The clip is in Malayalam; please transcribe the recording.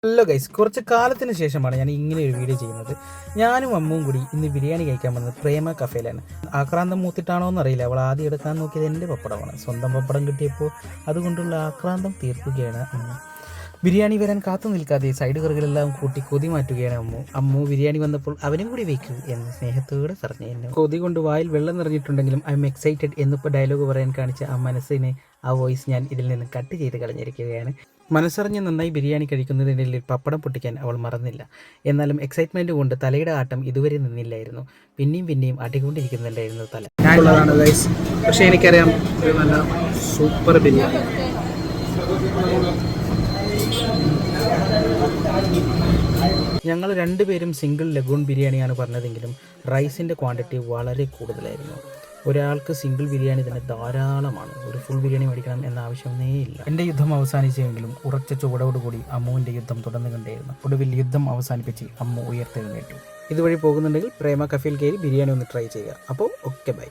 ഹലോ ഗൈസ്, കുറച്ച് കാലത്തിന് ശേഷമാണ് ഞാൻ ഇങ്ങനെ ഒരു വീഡിയോ ചെയ്യുന്നത്. ഞാനും അമ്മുവും കൂടി ഇന്ന് ബിരിയാണി കഴിക്കാൻ വന്നത് പ്രേമ കഫേയിലാണ്. ആക്രാന്തം മൂത്തിട്ടാണോ എന്നറിയില്ല, അവൾ ആദ്യം എടുക്കാൻ നോക്കിയത് എൻ്റെ പപ്പടമാണ്. സ്വന്തം പപ്പടം കിട്ടിയപ്പോൾ അതുകൊണ്ടുള്ള ആക്രാന്തം തീർക്കുകയാണ് അമ്മ. ബിരിയാണി വരാൻ കാത്തു നിൽക്കാതെ സൈഡ് കറികളെല്ലാം കൂട്ടി കൊതി മാറ്റുകയാണ് അമ്മു ബിരിയാണി വന്നപ്പോൾ അവനും കൂടി വെക്കൂ എന്ന് സ്നേഹത്തോടെ പറഞ്ഞു. എന്നെ കൊതി കൊണ്ട് വായിൽ വെള്ളം നിറഞ്ഞിട്ടുണ്ടെങ്കിലും ഐ എം എക്സൈറ്റഡ് എന്നിപ്പോൾ ഡയലോഗ് പറയാൻ കാണിച്ച ആ മനസ്സിനെ, ആ വോയിസ് ഞാൻ ഇതിൽ നിന്ന് കട്ട് ചെയ്ത് കളഞ്ഞിരിക്കുകയാണ്. മനസ്സറിഞ്ഞ് നന്നായി ബിരിയാണി കഴിക്കുന്നതിനിടയിൽ പപ്പടം പൊട്ടിക്കാൻ അവൾ മറന്നില്ല. എന്നാലും എക്സൈറ്റ്മെൻറ്റ് കൊണ്ട് തലയുടെ ആട്ടം ഇതുവരെ നിന്നില്ലായിരുന്നു. പിന്നെയും അടികൊണ്ടിരിക്കുന്നുണ്ടായിരുന്നു തല. ഞാനുള്ളതാണ് ഗൈസ്, പക്ഷേ എനിക്കറിയാം ഒരു നല്ല സൂപ്പർ ബിരിയാണി. ഞങ്ങൾ രണ്ടുപേരും സിംഗിൾ ലഗൂൺ ബിരിയാണിയാണ് പറഞ്ഞതെങ്കിലും റൈസിൻ്റെ ക്വാണ്ടിറ്റി വളരെ കൂടുതലായിരുന്നു. ഒരാൾക്ക് സിംഗിൾ ബിരിയാണി തന്നെ ധാരാളമാണ്. ഒരു ഫുൾ ബിരിയാണി മേടിക്കണം എന്ന ആവശ്യമേ ഇല്ല. എൻ്റെ യുദ്ധം അവസാനിച്ചെങ്കിലും ഉറച്ച ചുവടോടുകൂടി അമ്മുവിൻ്റെ യുദ്ധം തുടർന്നുകൊണ്ടേയിരുന്നു. ഒടുവിൽ യുദ്ധം അവസാനിപ്പിച്ച് അമ്മു ഉയർത്തെഴുന്നേറ്റു. ഇതുവഴി പോകുന്നുണ്ടെങ്കിൽ പ്രേമ കഫേയിൽ കയറി ബിരിയാണി ഒന്ന് ട്രൈ ചെയ്യുക. അപ്പോൾ ഓക്കെ, ബൈ.